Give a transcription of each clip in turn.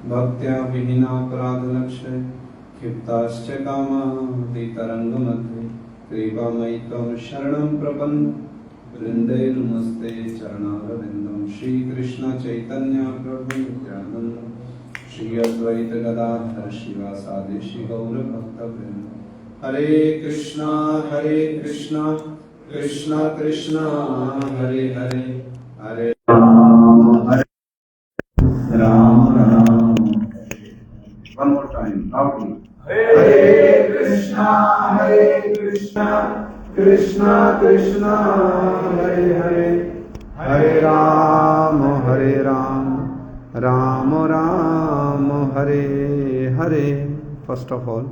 भक्त्या विहीनापराधलक्षय क्षिप्ताश्च कामादितरङ्गमध्ये कृपामयि त्वं शरणं प्रपन्नं वृन्दे नमस्ते चरणारविन्दं श्रीकृष्ण चैतन्य प्रभु नित्यानन्द श्री अद्वैत गदाधर शिवासादि श्री गौरभक्तवृन्द हरे Krishna Krishna Krishna Hare Hare Hare Ram Ram one more time loudly Hare Krishna Krishna Krishna Hare Hare Hare Ram Ram Ram Hare Hare. First of all,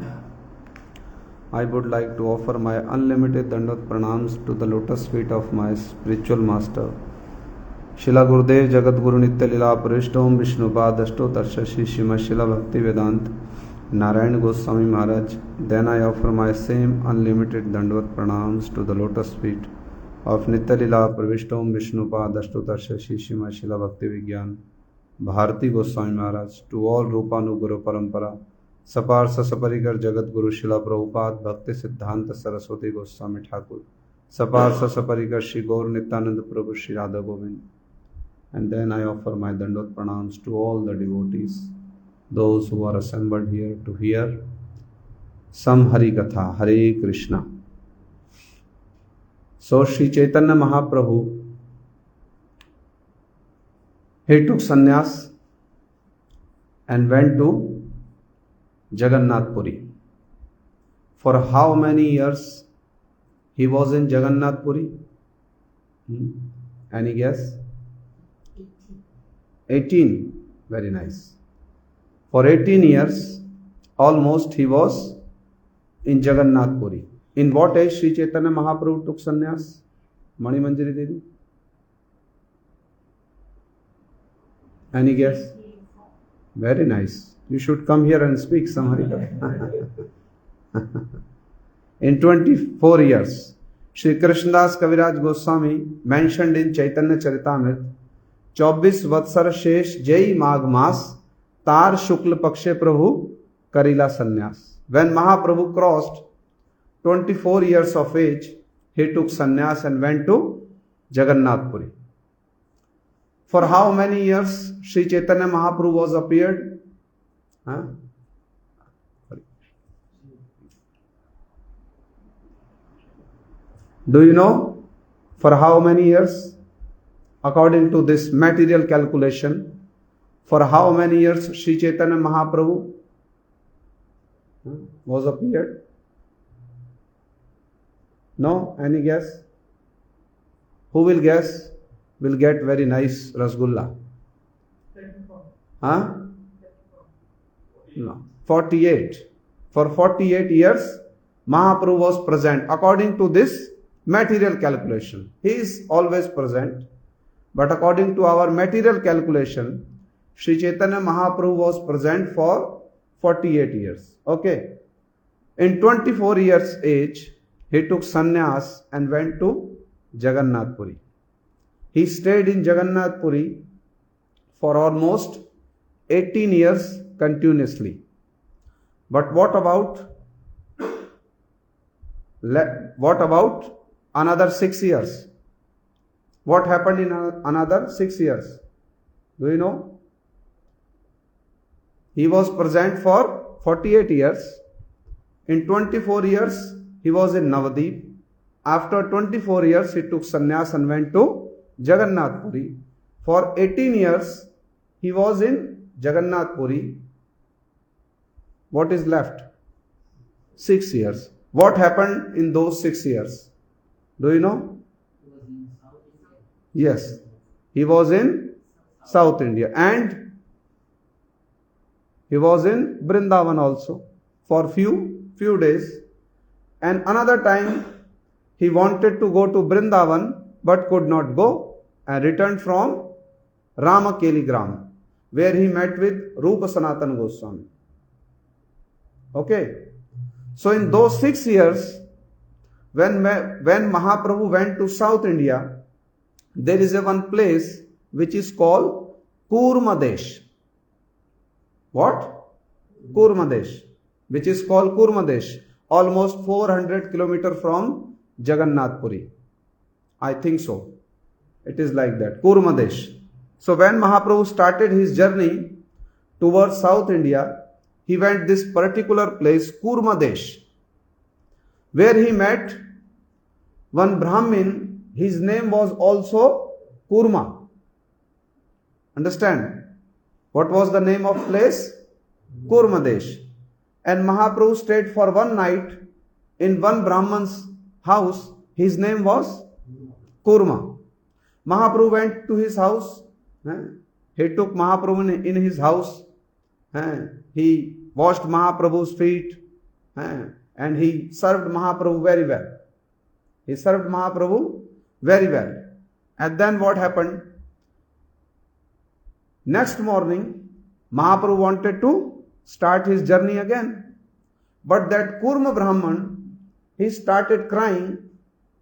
I would like to offer my unlimited dandat pranams to the lotus feet of my spiritual master Shila Gurudev Jagat Guru Nitya Lila Parishtom Vishnupad Ashtotarsha Shri Srimad Shila Bhakti Vedant Narayan Goswami Maharaj. Then I offer my same unlimited dandavat pranams to the lotus feet of Nitya Lila Parishtom Vishnupad Ashtotarsha Shri Srimad Shila Bhakti Vigyan Bharati Goswami Maharaj, to all Rupanuguru Parampara Saparsa Saparigar Jagat Guru Shila Prabhupada Bhakti Siddhanta Saraswati Goswami Thakur Saparsa Saparigar Shri Gaur Nityananda Prabhu Shri Radha Govind. And then I offer my dandavat pranams to all the devotees, those who are assembled here to hear some Hari Katha, Hare Krishna. So Sri Chaitanya Mahaprabhu, he took sannyas and went to Jagannath Puri. For how many years he was in Jagannath Puri? Any guess? 18. Very nice. For 18 years, almost he was in Jagannath Puri. In what age Sri Chaitanya Mahaprabhu took sannyas? Mani Manjari Devi? Any guess? Very nice. You should come here and speak some Harikatha. In 24 years, Sri Krishnadas Kaviraj Goswami mentioned in Chaitanya Charitamrita, 24 वत्सर शेष जय माघ मास तार शुक्ल पक्षे प्रभु करीला संन्यास. When Mahaprabhu crossed 24 years of age, he took sannyas and went to Jagannath Puri. For how many years Sri Chaitanya Mahaprabhu was appeared? Do you know for how many years? According to this material calculation, for how many years Sri Chaitanya Mahaprabhu was appeared? No? Any guess? Who will guess? Will get very nice rasgulla. No. 48. For 48 years, Mahaprabhu was present. According to this material calculation, he is always present. But according to our material calculation, Sri Chaitanya Mahaprabhu was present for 48 years. Okay. In 24 years age, he took sannyas and went to Jagannath Puri. He stayed in Jagannath Puri for almost 18 years continuously. But what about another 6 years? What happened in another 6 years? Do you know? He was present for 48 years. In 24 years, he was in Navadip. After 24 years, he took sannyas and went to Jagannath Puri. For 18 years, he was in Jagannath Puri. What is left? 6 years. What happened in those 6 years? Do you know? Yes, he was in South India and he was in Vrindavan also for few days. And another time he wanted to go to Vrindavan but could not go and returned from Ramakeli Gram, where he met with Rupa Sanatana Goswami. Okay. So in those 6 years, when Mahaprabhu went to South India, there is one place which is called Kurmadesh. What? Kurmadesh, which is called Kurmadesh, almost 400 kilometers from Jagannath Puri. I think so. It is like that, Kurmadesh. So when Mahaprabhu started his journey towards South India, he went this particular place, Kurmadesh, where he met one Brahmin. His name was also Kurma. Understand? What was the name of place? Kurmadesh. And Mahaprabhu stayed for one night in one Brahman's house. His name was Kurma. Mahaprabhu went to his house. He took Mahaprabhu in his house. He washed Mahaprabhu's feet. And he served Mahaprabhu very well. He served Mahaprabhu very well. And then what happened? Next morning, Mahaprabhu wanted to start his journey again. But that Kurma Brahman, he started crying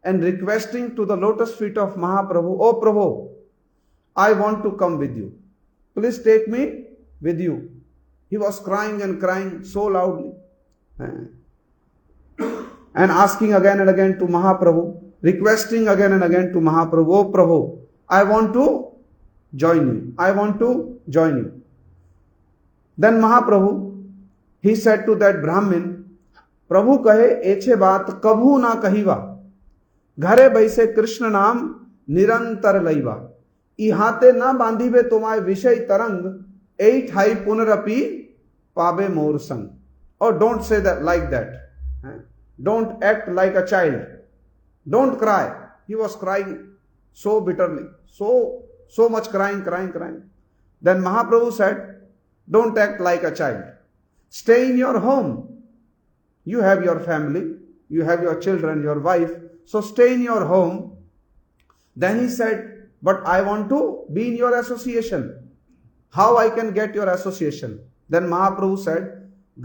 and requesting to the lotus feet of Mahaprabhu, "Oh Prabhu, I want to come with you. Please take me with you." He was crying and crying so loudly. And asking again and again to Mahaprabhu, requesting again and again to Mahaprabhu, "Oh Prabhu, I want to join you. I want to join you." Then Mahaprabhu, he said to that Brahmin, "Prabhu kahe eche baat kabhu na kahiva. घरे बैसे कृष्ण नाम निरंतर लैवा इहाते ना बांधिबे तुम्हारे विषय तरंग एई ठाई पुनरपि पाबे मोर संग." Or don't say that like that. Don't act like a child. Don't cry. He was crying so bitterly, so much crying. Then Mahaprabhu said, "Don't act like a child. Stay in your home. You have your family, you have your children, your wife. So stay in your home." Then he said, "But I want to be in your association. How I can get your association?" Then Mahaprabhu said,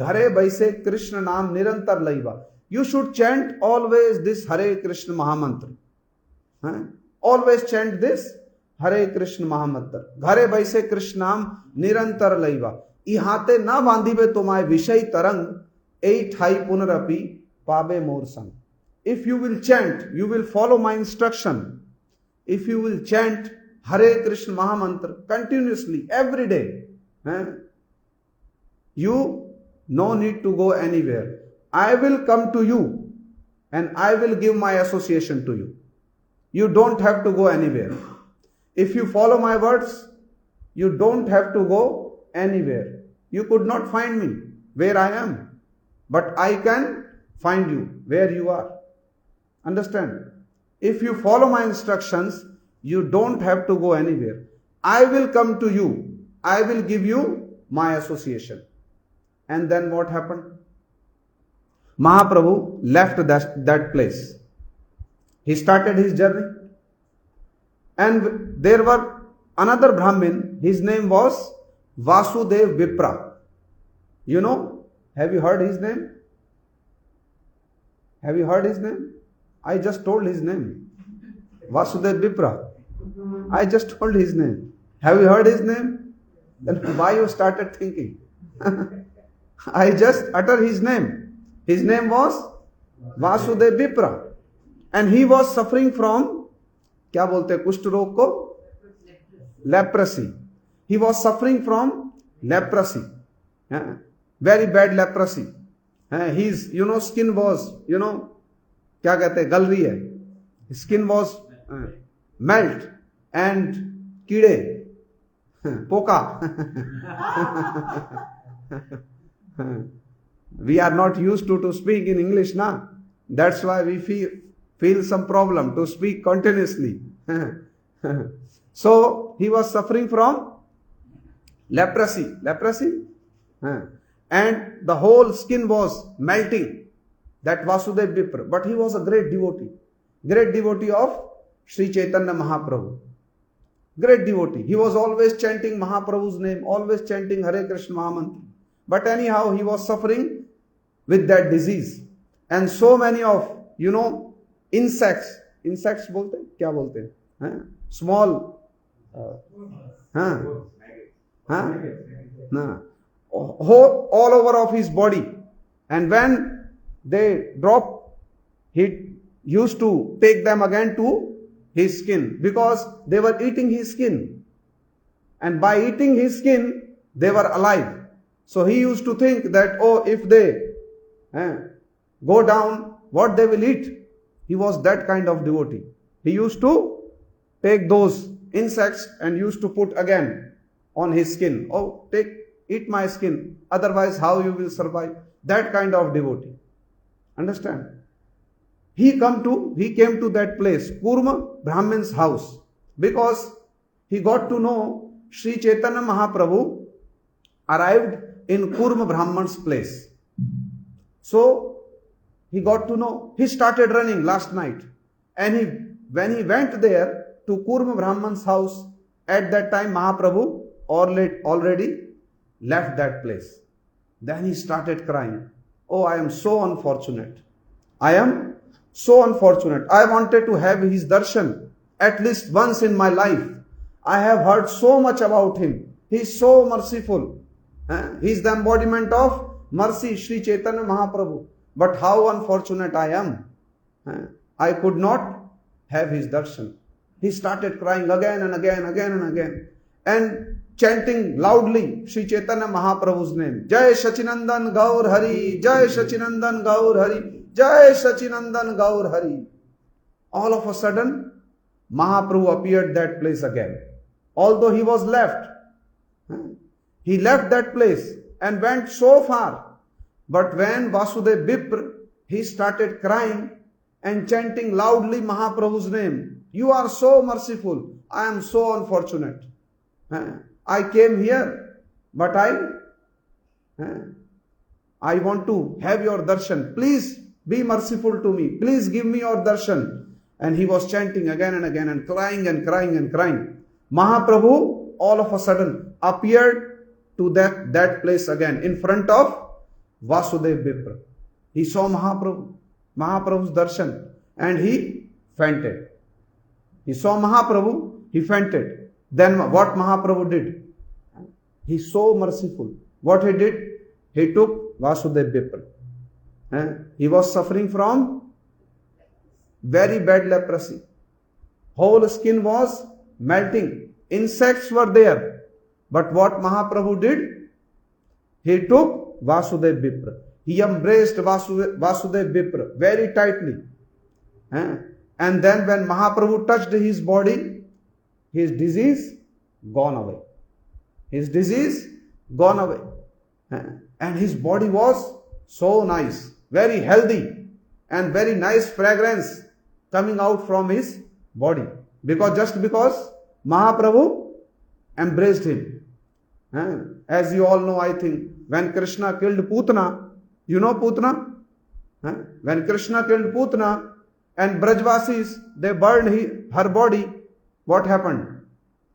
"Ghare baise Krishna naam nirantar laiva." You should chant always this Hare Krishna Mahamantra. Always chant this Hare Krishna Mahamantra. Ghare baise Krishna naam nirantar laiva ihate na bandhibe tomai vishay tarang ei thai punarapi pabe mor sang. If you will chant, you will follow my instruction. If you will chant Hare Krishna Mahamantra continuously every day, you no need to go anywhere. I will come to you and I will give my association to you. You don't have to go anywhere. If you follow my words, you don't have to go anywhere. You could not find me where I am, but I can find you where you are. Understand? If you follow my instructions, you don't have to go anywhere. I will come to you. I will give you my association. And then what happened? Mahaprabhu left that place. He started his journey. And there were another Brahmin. His name was Vasudev Vipra. You know? Have you heard his name? Have you heard his name? I just told his name. Vasudev Vipra. I just told his name. Have you heard his name? Then why you started thinking? I just uttered his name. His name was Vasudev Vipra. And he was suffering from, क्या बोलते हैं कुष्ठ रोग को? Leprosy. He was suffering from leprosy. Very bad leprosy. His, skin was, क्या कहते हैं, गल रही है. His skin was melt and कीड़े, पोका. We are not used to speak in English now. That's why we feel some problem to speak continuously. So he was suffering from leprosy. And the whole skin was melting. That Vasudev Vipra. But he was a great devotee of Sri Chaitanya Mahaprabhu. Great devotee. He was always chanting Mahaprabhu's name, always chanting Hare Krishna Mahamantra. But anyhow, he was suffering with that disease. And so many of, insects बोलते हैं, क्या बोलते हैं? Small, all over of his body. And when they drop, he used to take them again to his skin, because they were eating his skin. And by eating his skin, they were alive. So he used to think that, oh, if they go down, what they will eat. He was that kind of devotee. He used to take those insects and used to put again on his skin. Oh, eat my skin, otherwise how you will survive? That kind of devotee. Understand? He came to that place, Kurma Brahmin's house, because he got to know Sri Chaitanya Mahaprabhu arrived in Kurma Brahman's place. So he got to know. He started running last night, and when he went there to Kurma Brahman's house, at that time Mahaprabhu already left that place. Then he started crying. Oh, I am so unfortunate. I am so unfortunate. I wanted to have his darshan at least once in my life. I have heard so much about him. He is so merciful. He is the embodiment of mercy, Sri Chaitanya Mahaprabhu. But how unfortunate I am. I could not have his darshan. He started crying again and again, and chanting loudly Sri Chaitanya Mahaprabhu's name. Jai Sachinandan Gaur Hari, Jai Sachinandan Gaur Hari, Jai Sachinandan Gaur Hari. All of a sudden, Mahaprabhu appeared that place again. Although he was left. He left that place and went so far. But when Vasudev Vipra, he started crying and chanting loudly Mahaprabhu's name. You are so merciful. I am so unfortunate. I came here, but I want to have your darshan. Please be merciful to me. Please give me your darshan. And he was chanting again and again and crying and crying and crying. Mahaprabhu all of a sudden appeared to that place again in front of Vasudev Vipra. He saw Mahaprabhu's darshan, and he fainted. He saw Mahaprabhu, he fainted. Then what Mahaprabhu did? He's so merciful. What he did? He took Vasudev Vipra. He was suffering from very bad leprosy. Whole skin was melting. Insects were there. But what Mahaprabhu did? He took Vasudev Vipra. He embraced Vasudev Vipra very tightly. And then when Mahaprabhu touched his body, his disease gone away. His disease gone away. And his body was so nice, very healthy, and very nice fragrance coming out from his body. Just because Mahaprabhu embraced him. As you all know, I think, when Krishna killed Putana, you know Putana? When Krishna killed Putana and Brajvasis, they burned her body, what happened?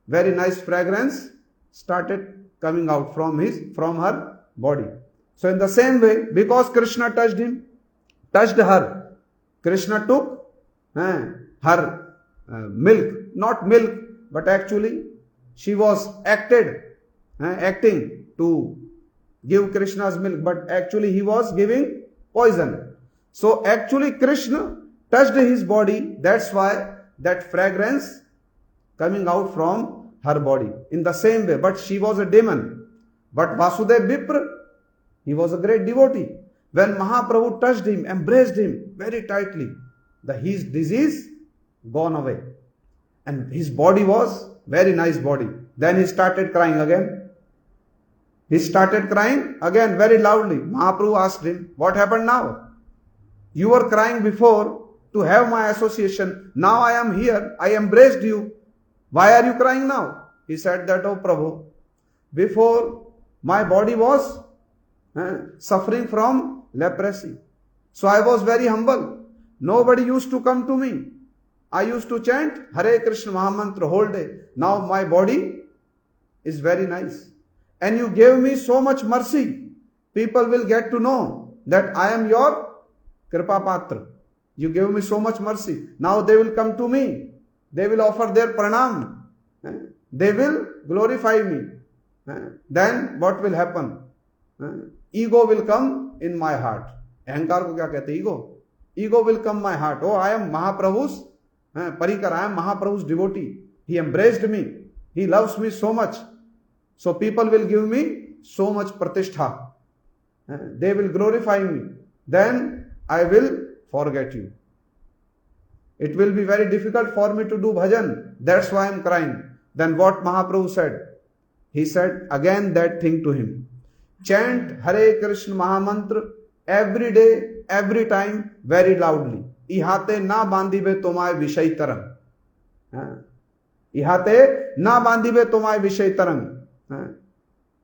Very nice fragrance started coming out from her body. So in the same way, because Krishna touched her, Krishna took her milk, not milk, but actually she was acting to give Krishna's milk, but actually he was giving poison. So actually Krishna touched his body, that's why that fragrance coming out from her body. In the same way, but she was a demon. But Vasudev Vipra, he was a great devotee. When Mahaprabhu touched him, embraced him very tightly, his disease gone away. And his body was very nice body. Then he started crying again. He started crying again very loudly. Mahaprabhu asked him, what happened now? You were crying before to have my association. Now I am here. I embraced you. Why are you crying now? He said that, oh Prabhu, before my body was suffering from leprosy. So I was very humble. Nobody used to come to me. I used to chant Hare Krishna Mahamantra whole day. Now my body is very nice. And you gave me so much mercy. People will get to know that I am your Kripa Patra. You gave me so much mercy. Now they will come to me. They will offer their pranam. They will glorify me. Then what will happen? Ego will come in my heart. अहंकार को क्या कहते हैं? Ego. Ego will come my heart. Oh I am Mahaprabhu's परिकर, I am Mahaprabhu's devotee. He embraced me, he loves me so much, so people will give me so much pratishtha, they will glorify me, then I will forget you. It will be very difficult for me to do bhajan, that's why I am crying. Then what Mahaprabhu said? He said again that thing to him, chant Hare Krishna Mahamantra every day, every time, very loudly. ihate na bandhibe tomai vishay tarang. ihate na bandhibe tomai vishay tarang.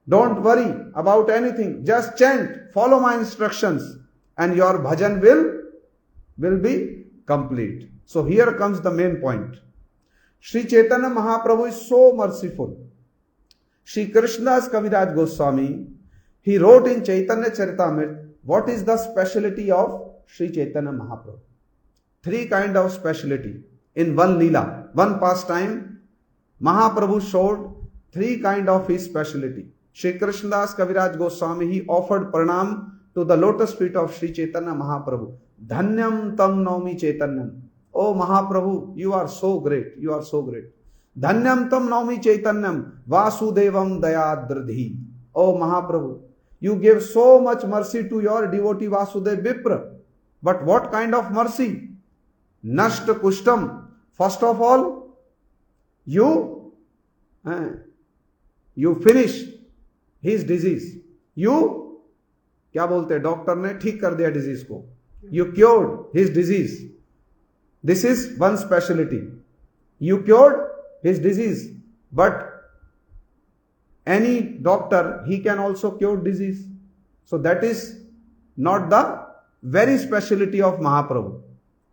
Don't worry about anything, just chant, follow my instructions, and your bhajan will be complete. So here comes the main point. Sri Chaitanya Mahaprabhu is so merciful. Sri Krishnadas Kaviraj Goswami, he wrote in Chaitanya Charitamrita, what is the speciality of Sri Chaitanya Mahaprabhu? Three kind of speciality in one Leela, one pastime. Mahaprabhu showed three kind of his speciality. Shri Krishnadas Kaviraj Goswami, he offered pranam to the lotus feet of Sri Chaitanya Mahaprabhu. Dhanyam tam naumi Chaitanyam. Oh Mahaprabhu, you are so great, you are so great. Dhanyam tam naumi Chaitanyam Vasudevam Dayadradhi. Oh Mahaprabhu, you gave so much mercy to your devotee Vasudev Vipra. But what kind of mercy? Nashta Kushtam. First of all, you finish his disease. You क्या बोलते हैं, doctor ने ठीक कर दिया disease को. You cured his disease. This is one speciality. You cured his disease. But any doctor, he can also cure disease. So that is not the very speciality of Mahaprabhu.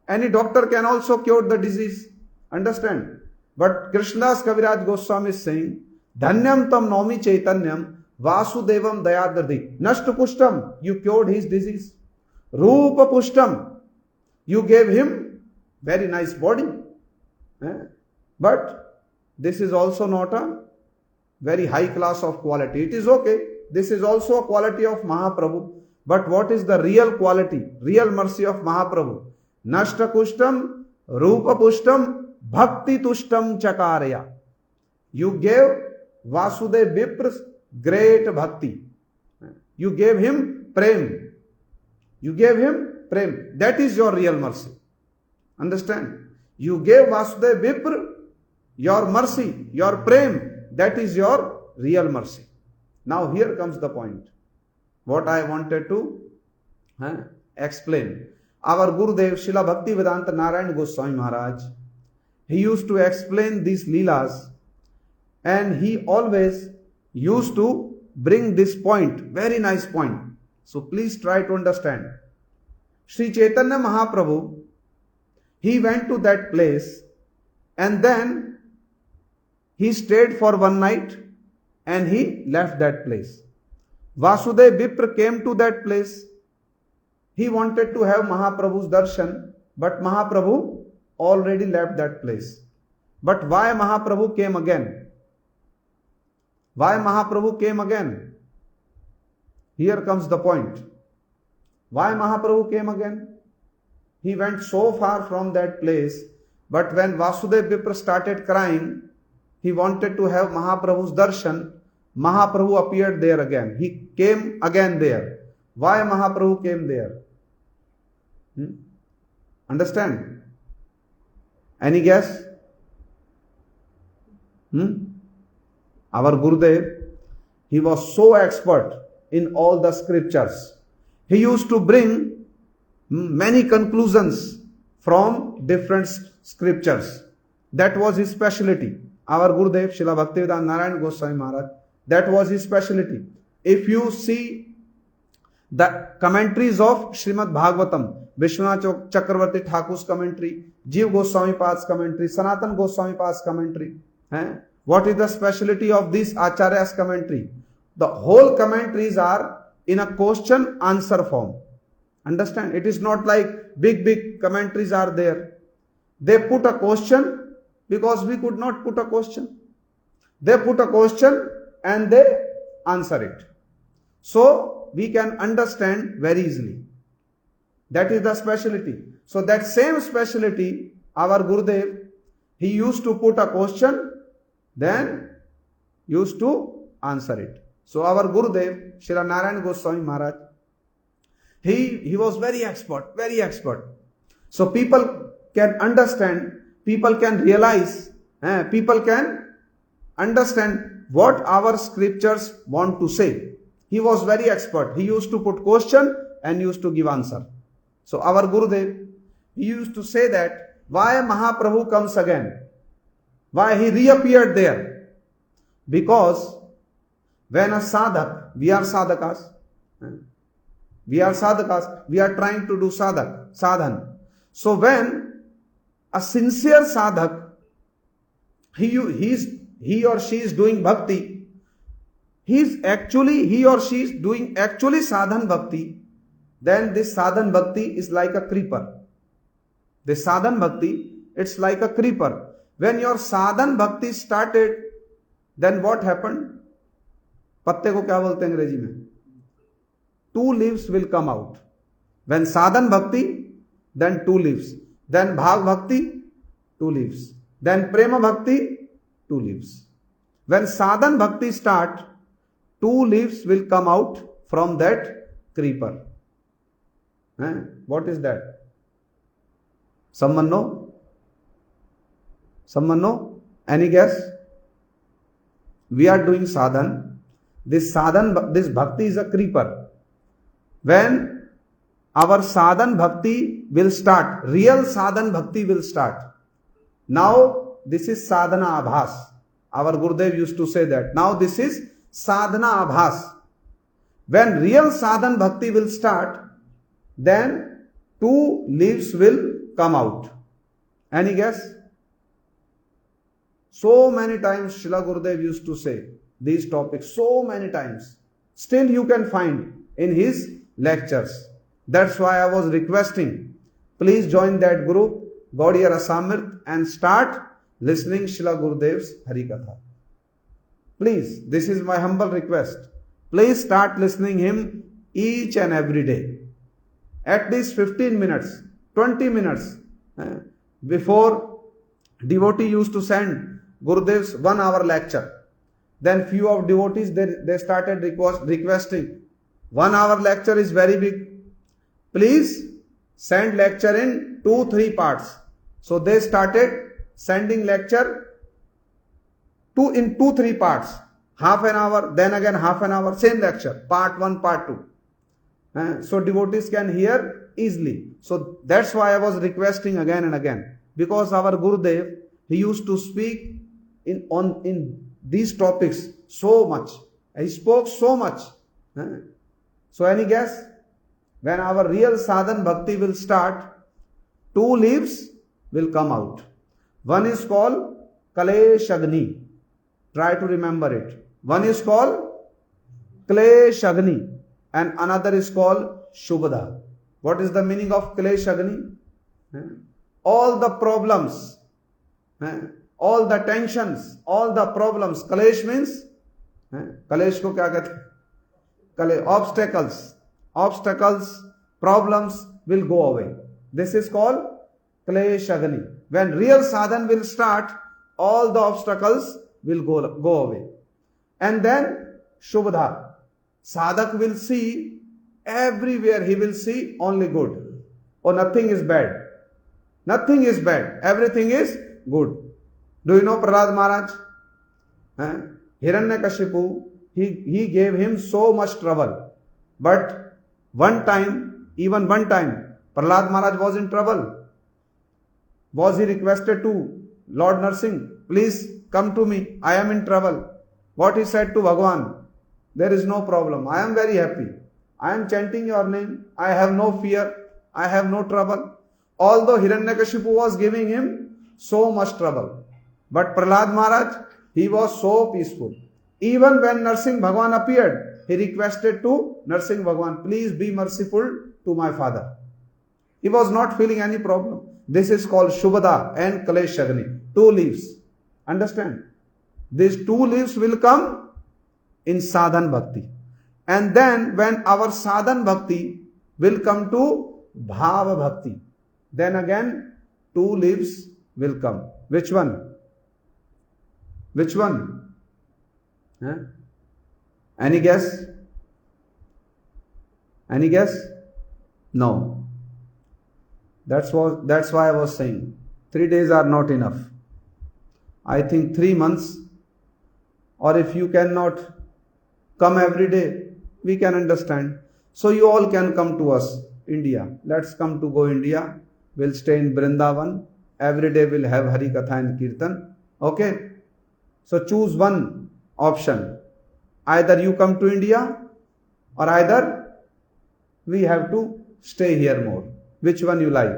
Any doctor can also cure the disease. Understand? But Krishnadas Kaviraj Goswami is saying, Dhanyam tam naumi Chaitanyam Vasudevam Dayadradhi. Nashta Pushtam, you cured his disease. Rupa Pushtam, you gave him very nice body. But this is also not a very high class of quality. It is okay. This is also a quality of Mahaprabhu. But what is the real quality, real mercy of Mahaprabhu? Nashta Kushtam, Rupa Pushtam, Bhakti Tushtam Chakarya. You gave Vasudev Vipra's great bhakti. You gave him prem. You gave him prem. That is your real mercy. Understand? You gave Vasudev Vipra your mercy, your prem. That is your real mercy. Now here comes the point. What I wanted to explain. Our Gurudev Srila Bhaktivedanta Narayana Goswami Maharaj, he used to explain these leelas, and he always used to bring this point, very nice point. So please try to understand. Sri Chaitanya Mahaprabhu, he went to that place and then he stayed for one night and he left that place. Vasudev Vipra came to that place. He wanted to have Mahaprabhu's darshan, but Mahaprabhu already left that place. But why Mahaprabhu came again? Why Mahaprabhu came again? Here comes the point. Why Mahaprabhu came again? He went so far from that place, but when Vasudev Vipra started crying, he wanted to have Mahaprabhu's darshan. Mahaprabhu appeared there again. He came again there. Why Mahaprabhu came there? Understand? Any guess? Our Gurudev, he was so expert in all the scriptures. He used to bring many conclusions from different scriptures. That was his specialty. Our Gurudev, Srila Bhaktivedanta Narayana Goswami Maharaj, that was his specialty. If you see the commentaries of Srimad Bhagavatam, Vishwanath Chakravarti Thakur's commentary, Jeev Goswami Pad's commentary, Sanatan Goswami Pad's commentary. What is the specialty of this Acharya's commentary? The whole commentaries are in a question answer form. Understand? It is not like big commentaries are there. They put a question because we could not put a question. They put a question and they answer it. So we can understand very easily. That is the speciality. So that same speciality, our Gurudev, he used to put a question, then used to answer it. So our Gurudev, Srila Narayan Goswami Maharaj, he was very expert, very expert. So people can understand, people can realize, people can understand what our scriptures want to say. He was very expert. He used to put question and used to give answer. So our Gurudev, he used to say that why Mahaprabhu comes again, why he reappeared there. Because when a sadhak, we are sadhakas, we are trying to do sadhan. So when a sincere sadhak, he or she is doing bhakti, he or she is doing actually sadhan bhakti, then this sadhan bhakti is like a creeper. This sadhan bhakti, it's like a creeper. When your sadhan bhakti started, then what happened? पत्ते को क्या बोलते हैं अंग्रेजी में? 2 leaves will come out. When sadhan bhakti, then 2 leaves. Then bhag bhakti, 2 leaves. Then prema bhakti, 2 leaves. When sadhan bhakti start, 2 leaves will come out from that creeper. What is that? Someone know? Someone know? Any guess? We are doing sadhan. This bhakti is a creeper. When our sadhan bhakti will start, real sadhan bhakti will start. Now this is sadhana abhas. Our Gurudev used to say that. Now this is sadhana abhas. When real sadhan bhakti will start, then 2 leaves will come out. Any guess? So many times Srila Gurudev used to say these topics, so many times. Still you can find in his lectures. That's why I was requesting, please join that group, Gaudiya Rasamrit, and start listening Srila Gurudev's Hari Katha. Please, this is my humble request. Please start listening him each and every day. At least 15 minutes, 20 minutes. Before, devotee used to send Gurudev's 1 hour lecture. Then few of devotees, they started requesting, 1 hour lecture is very big. Please send lecture in 2-3 parts. So they started sending lecture in 2-3 parts. Half an hour, then again half an hour, same lecture. Part 1, part 2. So devotees can hear easily. So that's why I was requesting again and again. Because our Gurudev, he used to speak in these topics so much. He spoke so much. So any guess? When our real sadhan bhakti will start, 2 leaves will come out. One is called Kaleshagni. Try to remember it. One is called Kleshagni and another is called Shubhada. What is the meaning of Kleshagni? All the problems, all the tensions, all the problems. Kalesh means, Kalesh ko kya kehte? Kalesh, obstacles, problems will go away. This is called Kleshagni. When real sadhan will start, all the obstacles will go away. And then Shubhada. Sadhak will see everywhere, he will see only good. Or nothing is bad. Nothing is bad. Everything is good. Do you know Prahlad Maharaj? Hiranyakashipu, he gave him so much trouble. But one time, Prahlad Maharaj was in trouble. Was he requested to Lord Narsingh, please come to me, I am in trouble. What he said to Bhagavan? There is no problem. I am very happy. I am chanting your name. I have no fear. I have no trouble. Although Hiranyakashipu was giving him so much trouble. But Prahlad Maharaj, he was so peaceful. Even when Narsingh Bhagavan appeared, he requested to Narsingh Bhagavan, please be merciful to my father. He was not feeling any problem. This is called Shubhada and Kaleshagni. 2 leaves. Understand? These 2 leaves will come in sadhan bhakti. And then when our sadhan bhakti will come to bhava bhakti, then again 2 leaves will come. Which one? Which one? Huh? Any guess? Any guess? No. That's why I was saying 3 days are not enough. I think 3 months, or if you cannot come every day, we can understand. So you all can come to us, India. Let's come to go India. We'll stay in Vrindavan. Every day we'll have Hari Katha and Kirtan. Okay? So choose one option. Either you come to India, or either we have to stay here more. Which one you like?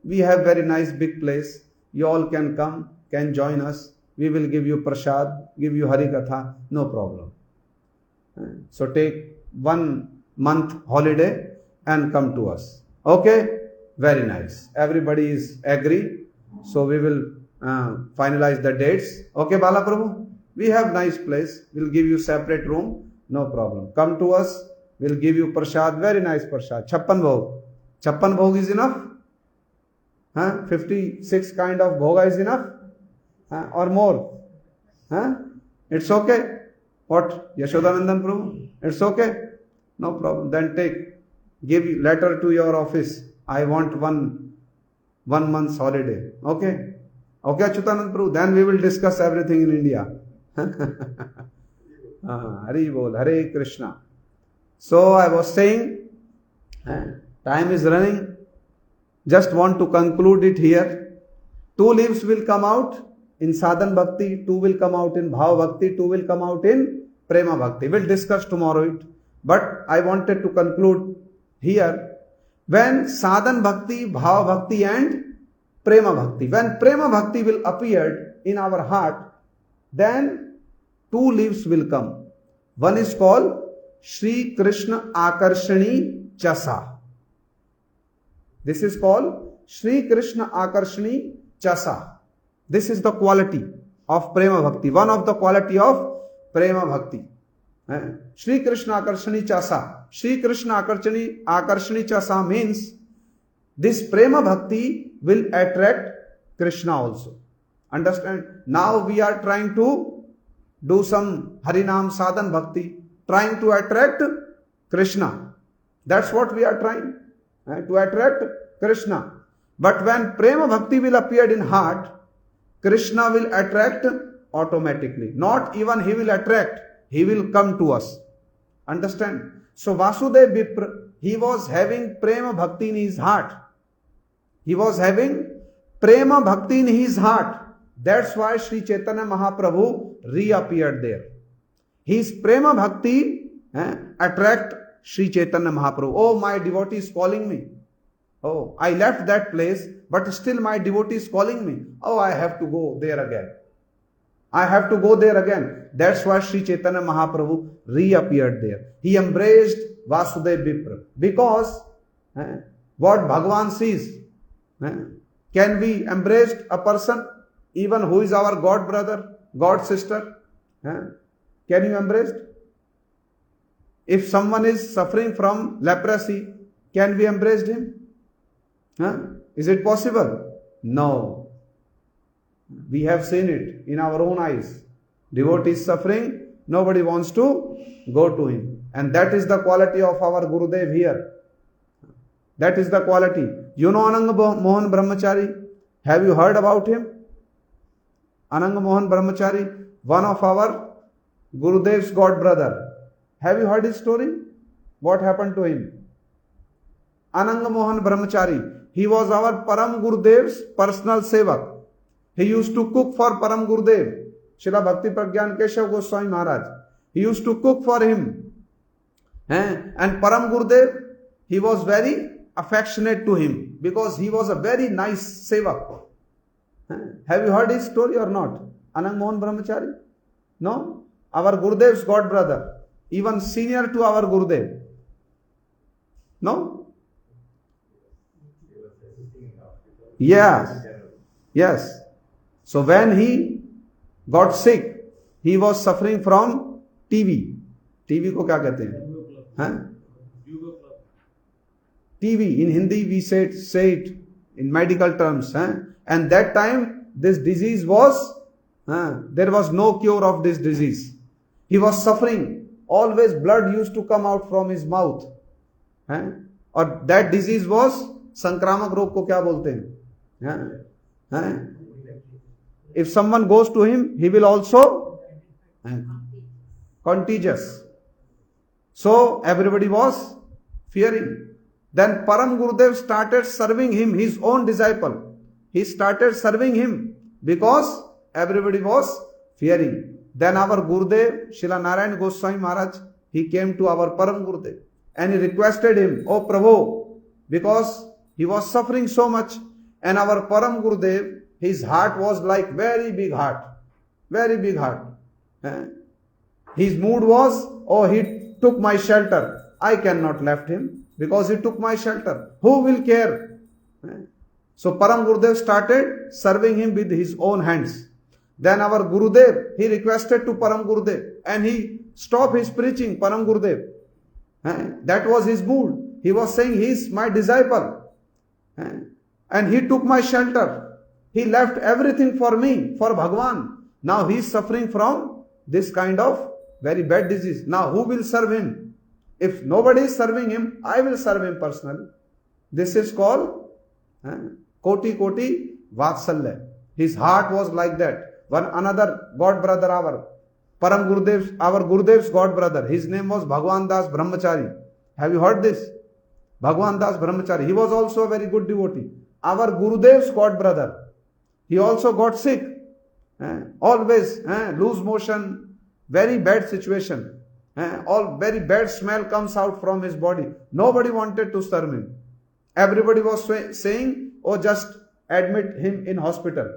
We have very nice big place. You all can come, can join us. We will give you prasad, give you Hari Katha, no problem. So take 1 month holiday and come to us. Okay? Very nice. Everybody is agree. So we will finalize the dates. Okay, Bala Prabhu? We have nice place. We'll give you separate room. No problem. Come to us. We'll give you prasad. Very nice prasad. Chappan bhog. Chappan bhog is enough? 56 kind of bhoga is enough? Or more? It's okay. What? Yashodanandan Prabhu? It's okay. No problem. Then give letter to your office. I want one month's holiday. Okay? Okay, Achyutanand Prabhu. Then we will discuss everything in India. Hari Bol, Hare Krishna. So I was saying, time is running. Just want to conclude it here. 2 leaves will come out in sadhan bhakti, 2 will come out in bhava bhakti, 2 will come out in prema bhakti. We'll discuss tomorrow it. But I wanted to conclude here. When sadhan bhakti, bhava bhakti and prema bhakti, when prema bhakti will appear in our heart, then 2 leaves will come. One is called Shri Krishna Akarshani Chasa. This is called Shri Krishna Akarshani Chasa. This is the quality of prema bhakti. One of the quality of prema bhakti. Shri Krishna Akarshani Chasa. Shri Krishna Akarshani Chasa means this prema bhakti will attract Krishna also. Understand? Now we are trying to do some Harinam Sadhan Bhakti, trying to attract Krishna. That's what we are trying, to attract Krishna. But when prema bhakti will appear in heart, Krishna will attract automatically. Not even he will attract, he will come to us. Understand? So Vasudev Vipra, he was having prema bhakti in his heart. He was having prema bhakti in his heart. That's why Sri Chaitanya Mahaprabhu reappeared there. His prema bhakti attract Sri Chaitanya Mahaprabhu. Oh, my devotee is calling me. Oh, I left that place, but still my devotee is calling me. Oh, I have to go there again. I have to go there again. That's why Sri Chaitanya Mahaprabhu reappeared there. He embraced Vasudev Vipra. Because what Bhagavan sees, can we embrace a person even who is our God brother, God sister? Can you embrace? If someone is suffering from leprosy, can we embrace him? Is it possible? No. We have seen it in our own eyes. Devotee is suffering, nobody wants to go to him. And that is the quality of our Gurudev here. That is the quality. You know Ananga Mohan Brahmachari? Have you heard about him? Ananga Mohan Brahmachari, one of our Gurudev's god brother. Have you heard his story? What happened to him? Ananga Mohan Brahmachari, he was our Param Gurudev's personal sevak. He used to cook for Param Gurudev, Srila Bhakti Pragyan Keshav Goswami Maharaj. He used to cook for him. And Param Gurudev, he was very affectionate to him because he was a very nice sevak. Have you heard his story or not? Anang Mohan Brahmachari? No? Our Gurudev's god brother, even senior to our Gurudev. No? Yes. Yes. So when he got sick, he was suffering from TB. TB को क्या कहते हैं? Huh? TB, in Hindi we say it in medical terms. Huh? And that time this disease was, there was no cure of this disease. He was suffering. Always blood used to come out from his mouth. Huh? Or that disease was, संक्रामक रोग को क्या बोलते हैं? If someone goes to him, he will also contagious. So everybody was fearing. Then Param Gurudev started serving him, his own disciple. He started serving him because everybody was fearing. Then our Gurudev, Srila Narayan Goswami Maharaj, he came to our Param Gurudev and he requested him, "Oh Prabhu," because he was suffering so much, and our Param Gurudev, his heart was like very big heart. Very big heart. His mood was, "Oh, he took my shelter. I cannot left him because he took my shelter. Who will care?" So Param Gurudev started serving him with his own hands. Then our Gurudev, he requested to Param Gurudev and he stopped his preaching, Param Gurudev. That was his mood. He was saying, "He is my disciple. And he took my shelter. He left everything for me, for Bhagwan. Now he is suffering from this kind of very bad disease. Now who will serve him? If nobody is serving him, I will serve him personally." This is called Koti Koti Vatsalya. His heart was like that. One another God brother, our Param Gurudev, our Gurudev's God brother, his name was Bhagwan Das Brahmachari. Have you heard this? Bhagwan Das Brahmachari. He was also a very good devotee. Our Gurudev's God brother, he also got sick. Always loose motion, very bad situation. All very bad smell comes out from his body. Nobody wanted to serve him. Everybody was saying, "Oh, just admit him in hospital."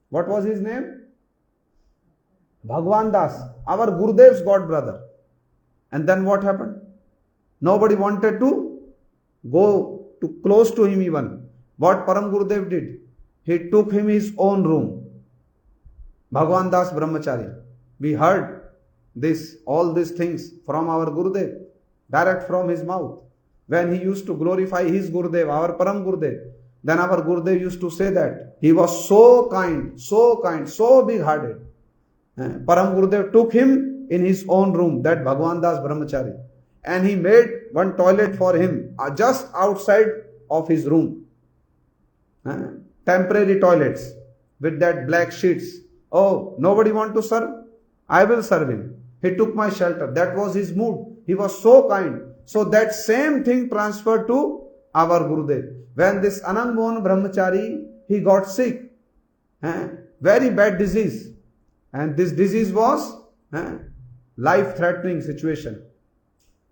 What was his name? Bhagwan Das, our Gurudev's God brother. And then what happened? Nobody wanted to go to close to him even. What Param Gurudev did? He took him his own room. Bhagwan Das Brahmachari. We heard all these things from our Gurudev, direct from his mouth. When he used to glorify his Gurudev, our Param Gurudev, then our Gurudev used to say that he was so kind, so big-hearted. Param Gurudev took him in his own room, that Bhagwan Das Brahmachari, and he made one toilet for him just outside of his room. Temporary toilets with that black sheets. "Oh, nobody want to serve? I will serve him. He took my shelter." That was his mood. He was so kind. So that same thing transferred to our Gurudev. When this Anang Mohan Brahmachari, he got sick. Very bad disease. And this disease was life-threatening situation.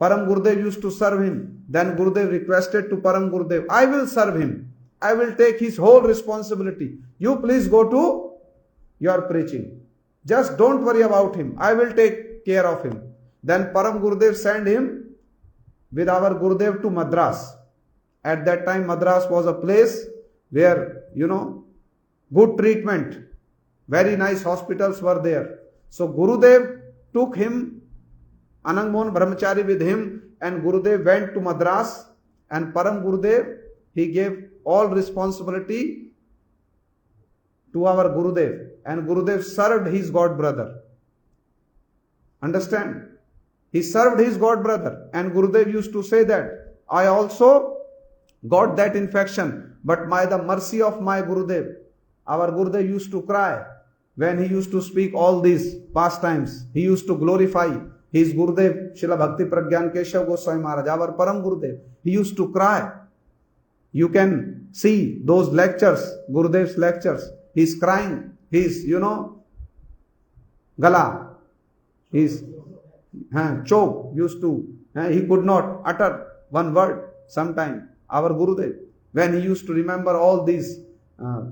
Param Gurudev used to serve him. Then Gurudev requested to Param Gurudev, "I will serve him. I will take his whole responsibility. You please go to your preaching. Just don't worry about him. I will take care of him." Then Param Gurudev sent him with our Gurudev to Madras. At that time, Madras was a place where, good treatment, very nice hospitals were there. So Gurudev took him, Anang Mohan Brahmachari with him, and Gurudev went to Madras, and Param Gurudev, he gave all responsibility to our Gurudev, and Gurudev served his God brother. Understand? He served his God brother, and Gurudev used to say that, "I also got that infection, but by the mercy of my Gurudev." Our Gurudev used to cry when he used to speak all these pastimes. He used to glorify his Gurudev, Srila Bhakti Pragyan Keshav Goswami Maharaj, our Param Gurudev. He used to cry. You can see those lectures, Gurudev's lectures. He's crying. He's, gala. His choke used to, he could not utter one word sometime. Our Gurudev, when he used to remember all these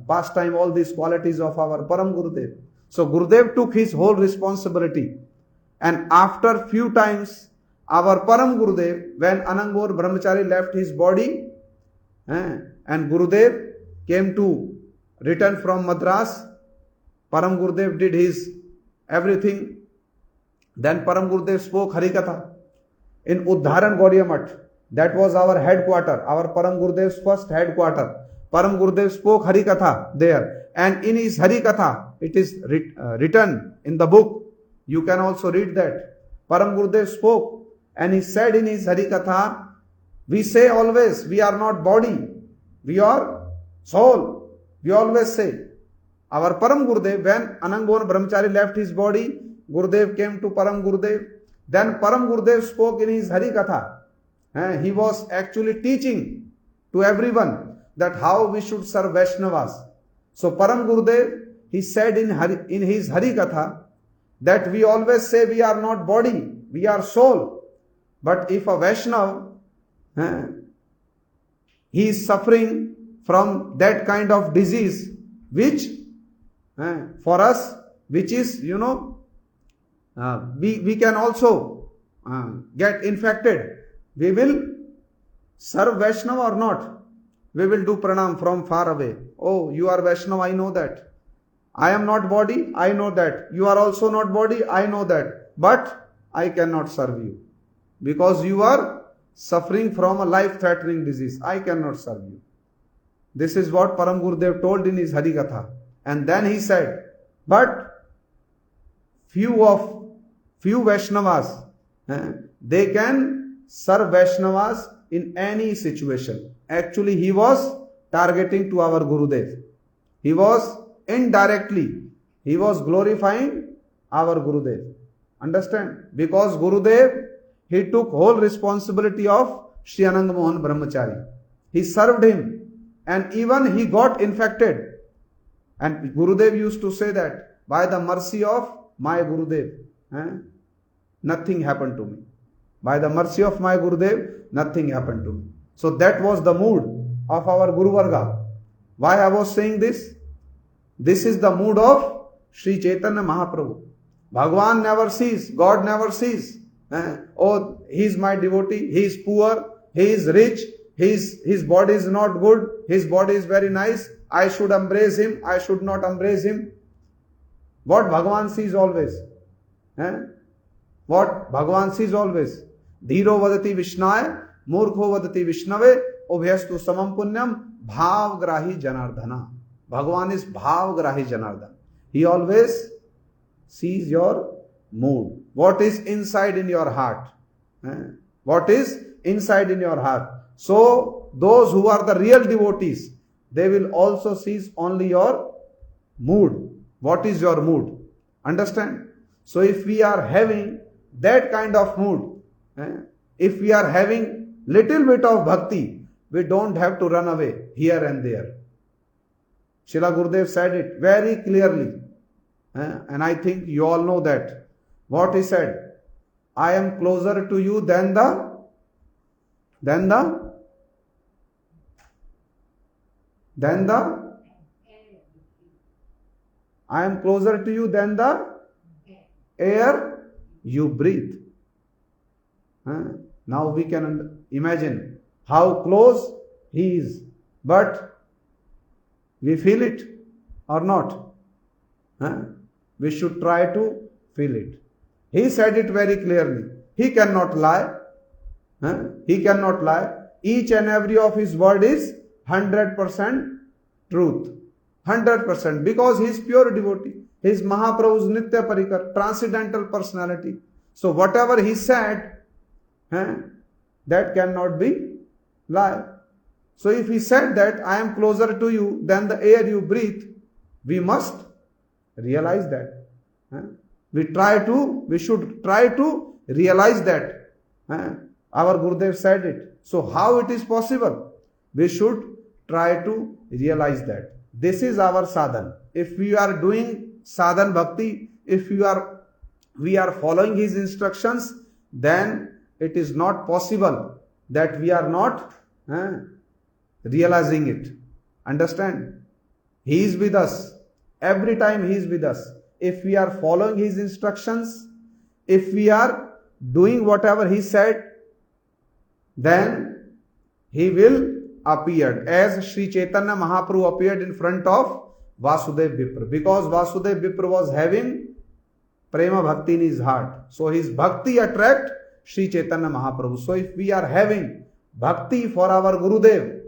pastime, all these qualities of our Param Gurudev. So Gurudev took his whole responsibility. And after few times, our Param Gurudev, when Anang Mohan Brahmachari left his body, and Gurudev came to return from Madras, Param Gurudev did his everything. Then Param Gurudev spoke Hari Katha. in Uddharan Gauriya Math. That was our headquarter, our Param Gurudev's first headquarter. Param Gurudev spoke Hari Katha there, and in his Hari Katha, it is written in the book. You can also read that. Param Gurudev spoke, and he said in his Hari Katha, we say always, we are not body, we are soul. We always say. Our Param Gurudev, when Anangon Brahmachari left his body, Gurudev came to Param Gurudev. Then Param Gurudev spoke in his Hari Katha. He was actually teaching to everyone that how we should serve Vaishnavas. So Param Gurudev, he said in his Hari Katha that we always say we are not body, we are soul. But if a Vaishnav, he is suffering from that kind of disease, which for us, which is, we can also get infected. We will serve Vaishnava or not? We will do pranam from far away. Oh, you are Vaishnava, I know that. I am not body, I know that. You are also not body, I know that. But I cannot serve you. Because you are suffering from a life-threatening disease. I cannot serve you. This is what Param Gurudev told in his Hari Katha. And then he said, but few Vaishnavas, they can serve Vaishnavas in any situation. Actually, he was targeting to our Gurudev. He was indirectly, he was glorifying our Gurudev. Understand? Because Gurudev, he took whole responsibility of Sri Anand Mohan Brahmachari. He served him and even he got infected. And Gurudev used to say that, by the mercy of my Gurudev, nothing happened to me. By the mercy of my Gurudev, nothing happened to me. So that was the mood of our Guru Varga. Why I was saying this? This is the mood of Sri Chaitanya Mahaprabhu. Bhagwan never sees, God never sees. Oh, he is my devotee, he is poor, he is rich, his body is not good, his body is very nice, I should embrace him, I should not embrace him. What Bhagwan sees always? What Bhagwan sees always? Dhiro vadati Vishnaya, Murkho vadati Vishnave, Obhyastu samam punyam, bhavgrahi janardhana. Bhagwan is bhavgrahi janardhana. He always sees your mood. What is inside in your heart? What is inside in your heart? So, those who are the real devotees, they will also seize only your mood. What is your mood? Understand? So, if we are having that kind of mood, if we are having little bit of bhakti, we don't have to run away here and there. Srila Gurudev said it very clearly. And I think you all know that. What he said? I am closer to you than I am closer to you than the air you breathe. Now we can imagine how close he is. But we feel it or not? We should try to feel it. He said it very clearly. He cannot lie. He cannot lie. Each and every of his word is 100% truth. 100%. Because he is pure devotee. He is Mahaprabhu's Nitya Parikar, transcendental personality. So whatever he said, that cannot be lie. So if he said that I am closer to you than the air you breathe, we must realize that. We should try to realize that. Our Gurudev said it. So how it is possible? We should try to realize that. This is our sadhan. If we are doing sadhan bhakti, if we are following his instructions, then it is not possible that we are not realizing it. Understand? He is with us. Every time he is with us. If we are following his instructions, if we are doing whatever he said, then he will appear. As Sri Chaitanya Mahaprabhu appeared in front of Vasudev Vipra. Because Vasudev Vipra was having prema bhakti in his heart. So his bhakti attract Sri Chaitanya Mahaprabhu. So if we are having bhakti for our Gurudev,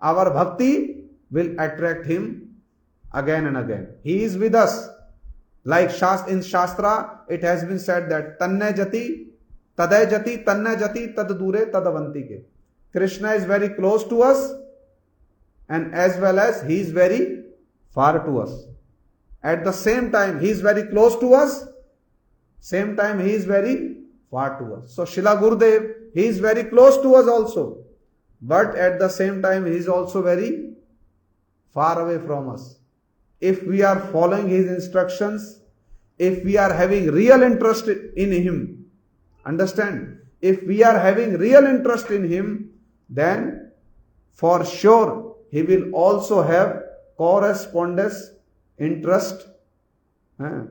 our bhakti will attract him again and again. He is with us. Like in Shastra, it has been said that Tanne jati, Taday jati, Tanne jati, Tad dure, Tadavanti ke. Krishna is very close to us, and as well as he is very far to us. At the same time, he is very close to us, same time he is very far to us. So Srila Gurudev, he is very close to us also, but at the same time he is also very far away from us. If we are following his instructions, if we are having real interest in him, understand, if we are having real interest in him, then for sure he will also have correspondence interest.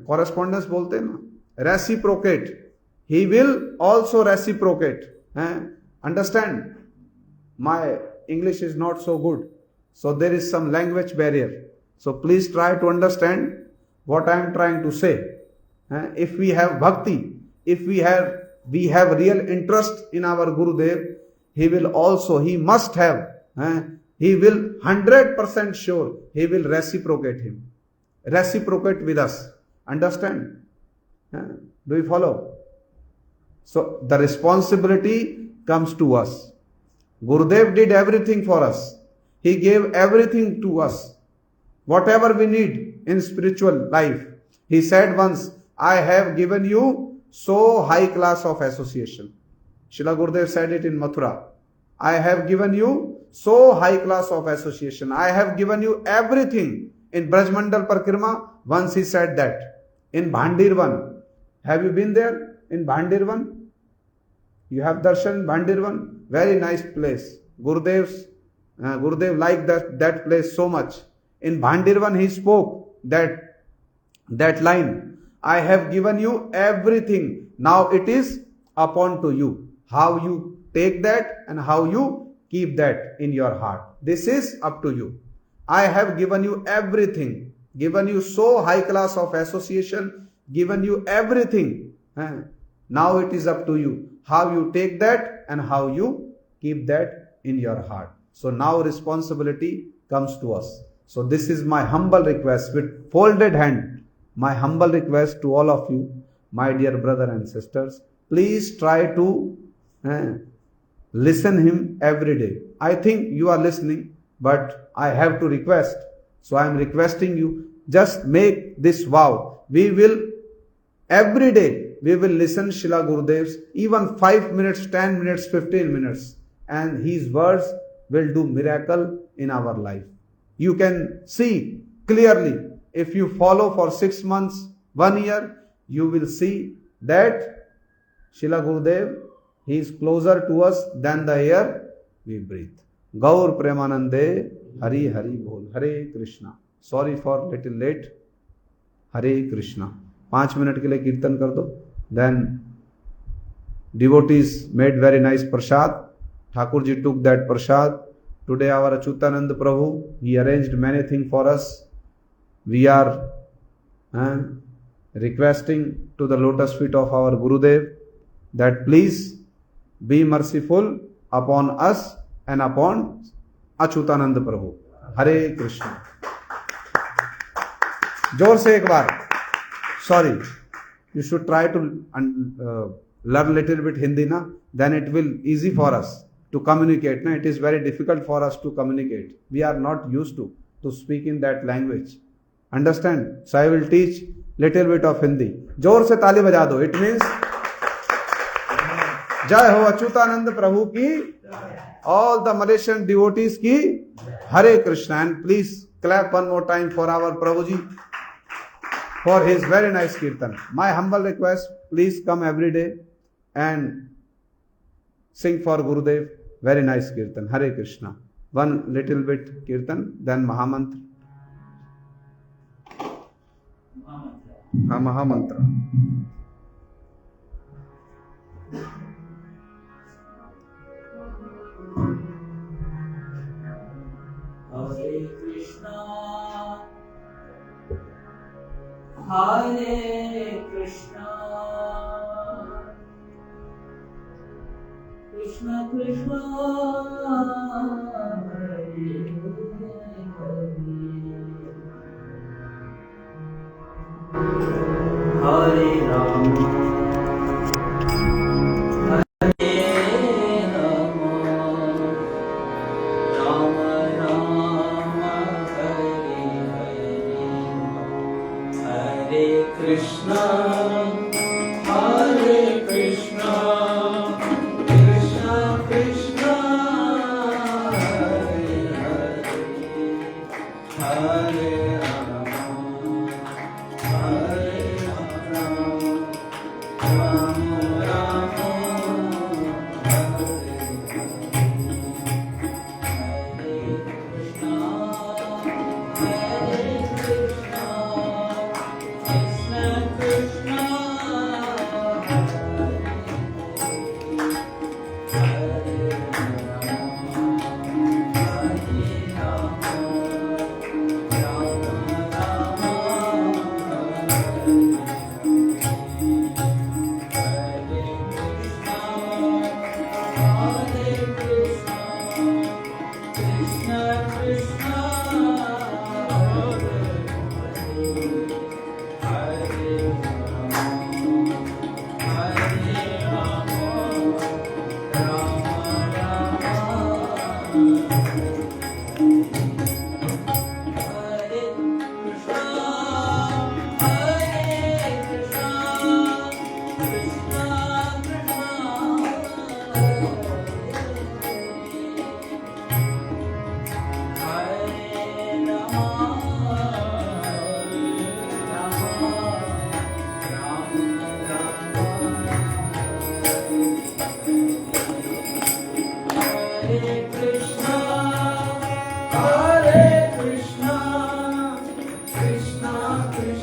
Correspondence bolte na, reciprocate. He will also reciprocate. Understand, my English is not so good, so there is some language barrier. So please try to understand what I am trying to say. If we have bhakti, if we have real interest in our Gurudev, he must have, he will 100% sure, he will reciprocate with us. Understand? Do you follow? So the responsibility comes to us. Gurudev did everything for us. He gave everything to us. Whatever we need in spiritual life. He said once, I have given you so high class of association. Srila Gurudev said it in Mathura. I have given you so high class of association. I have given you everything. In Brajmandal Parkrama, once he said that. In Bhandirvan. Have you been there? In Bhandirvan? You have darshan in Bhandirvan? Very nice place. Gurudev liked that place so much. In Bhandirvan he spoke that line, I have given you everything. Now it is upon to you. How you take that and how you keep that in your heart. This is up to you. I have given you everything. Given you so high class of association. Given you everything. Now it is up to you. How you take that and how you keep that in your heart. So now responsibility comes to us. So this is my humble request with folded hand. My humble request to all of you, my dear brother and sisters. Please try to listen him every day. I think you are listening, but I have to request. So I am requesting you, just make this vow. We will, every day, we will listen Srila Gurudev's, even 5 minutes, 10 minutes, 15 minutes. And his words will do miracle in our life. You can see clearly, if you follow for 6 months, 1 year, you will see that Srila Gurudev, he is closer to us than the air we breathe. Gaur Premanande, Hari Hari Bol, Hare Krishna. Sorry for little late. Hare Krishna. 5 minute के लिए कीर्तन कर दो. Then devotees made very nice prasad. Thakur ji took that prasad. Today our Achyutanand Prabhu, he arranged many things for us. We are requesting to the lotus feet of our Gurudev that please be merciful upon us and upon Achyutanand Prabhu. Hare Krishna. जोर से एक बार. Sorry, you should try to learn little bit Hindi, na? Then it will easy for us to communicate. Na? It is very difficult for us to communicate. We are not used to speak in that language. Understand? So I will teach little bit of Hindi. जोर से ताली बजा दो. It means जय हो अच्युतानंद प्रभु की, all the Malaysian devotees की, Hare Krishna. And please clap one more time for our Prabhuji for his very nice kirtan. My humble request, please come every day and sing for Gurudev. Very nice kirtan. Hare Krishna. One little bit kirtan, then Mahamantra. Mahamantra. Hare Krishna, Hare Krishna, Krishna Krishna Hare Rama Hare Rama Rama Rama Hare Hare Hare Krishna Hare Krishna Krishna Krishna Hare Hare Hare Rama Hare Rama Rama Rama Hare Hare Krishna Hare Krishna Krishna Krishna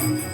Hare